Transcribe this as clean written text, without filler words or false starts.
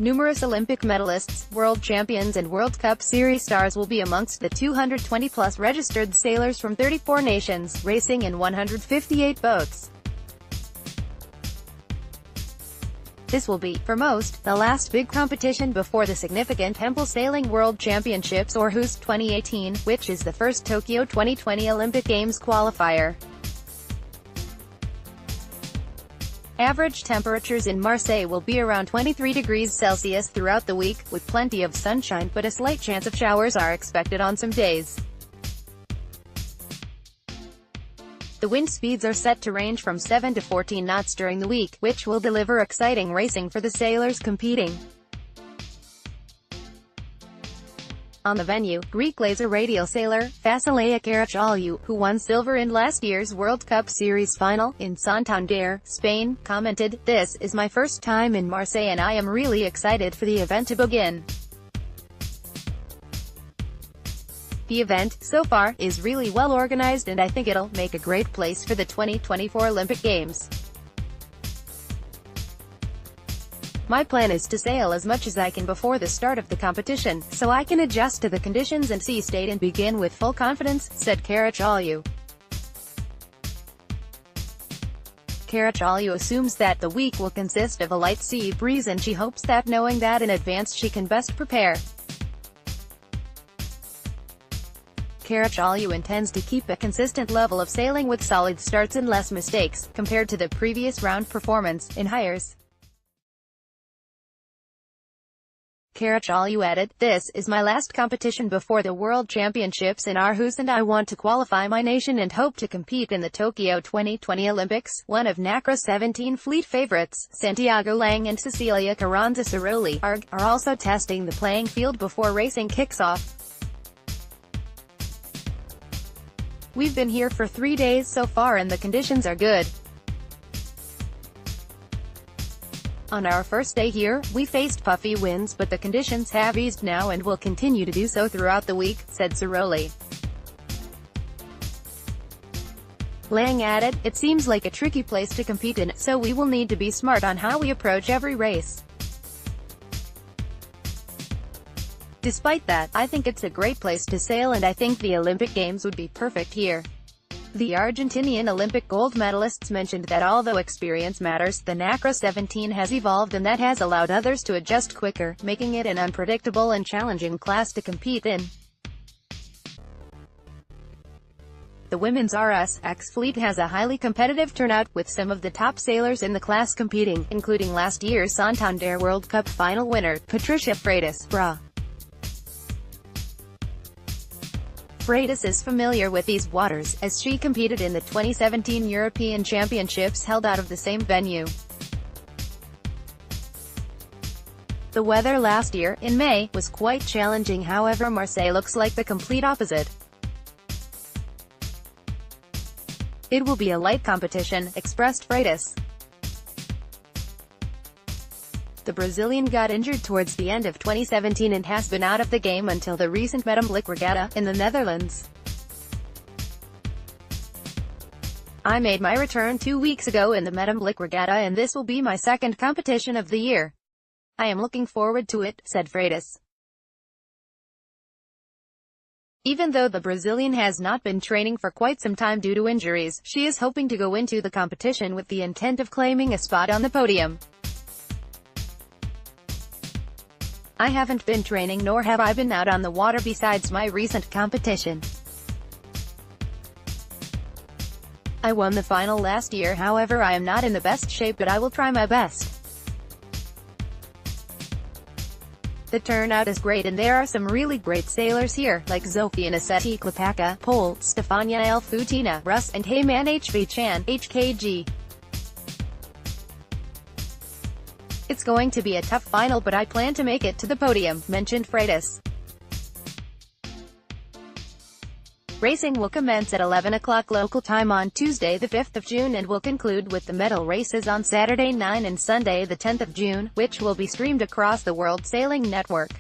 Numerous Olympic medalists, world champions and World Cup Series stars will be amongst the 220-plus registered sailors from 34 nations, racing in 158 boats. This will be, for most, the last big competition before the significant Hempel Sailing World Championships Aarhus 2018, which is the first Tokyo 2020 Olympic Games qualifier. Average temperatures in Marseille will be around 23 degrees Celsius throughout the week, with plenty of sunshine but a slight chance of showers are expected on some days. The wind speeds are set to range from 7 to 14 knots during the week, which will deliver exciting racing for the sailors competing. On the venue, Greek laser radial sailor, Vasileia Karacaoğlu, who won silver in last year's World Cup Series final, in Santander, Spain, commented, "This is my first time in Marseille and I am really excited for the event to begin. The event, so far, is really well organized and I think it'll make a great place for the 2024 Olympic Games. My plan is to sail as much as I can before the start of the competition, so I can adjust to the conditions and sea state and begin with full confidence," said Karacaoğlu. Karacaoğlu assumes that the week will consist of a light sea breeze and she hopes that knowing that in advance she can best prepare. Karacaoğlu intends to keep a consistent level of sailing with solid starts and less mistakes, compared to the previous round performance, in hires. Karacaoğlu added, "This is my last competition before the World Championships in Aarhus and I want to qualify my nation and hope to compete in the Tokyo 2020 Olympics." One of NACRA's 17 fleet favorites, Santiago Lang and Cecilia Carranza Ciroli, are also testing the playing field before racing kicks off. "We've been here for 3 days so far and the conditions are good. On our first day here, we faced puffy winds but the conditions have eased now and will continue to do so throughout the week," said Ciroli. Lang added, "It seems like a tricky place to compete in, so we will need to be smart on how we approach every race. Despite that, I think it's a great place to sail and I think the Olympic Games would be perfect here." The Argentinian Olympic gold medalists mentioned that although experience matters, the NACRA 17 has evolved and that has allowed others to adjust quicker, making it an unpredictable and challenging class to compete in. The women's RSX fleet has a highly competitive turnout, with some of the top sailors in the class competing, including last year's Santander World Cup final winner, Patricia Freitas. Freitas is familiar with these waters, as she competed in the 2017 European Championships held out of the same venue. The weather last year, in May, was quite challenging, however Marseille looks like the complete opposite. "It will be a light competition," expressed Freitas. The Brazilian got injured towards the end of 2017 and has been out of the game until the recent medallists regatta, in the Netherlands. "I made my return 2 weeks ago in the medallists regatta and this will be my second competition of the year. I am looking forward to it," said Freitas. Even though the Brazilian has not been training for quite some time due to injuries, she is hoping to go into the competition with the intent of claiming a spot on the podium. "I haven't been training nor have I been out on the water besides my recent competition. I won the final last year, however I am not in the best shape but I will try my best. The turnout is great and there are some really great sailors here, like Zofia Nicetti Klapaka, Pole, Stefania Elfutina, Russ, and Heyman HV Chan, HKG. It's going to be a tough final but I plan to make it to the podium," mentioned Freitas. Racing will commence at 11 o'clock local time on Tuesday the 5th of June and will conclude with the medal races on Saturday 9 and Sunday the 10th of June, which will be streamed across the World Sailing Network.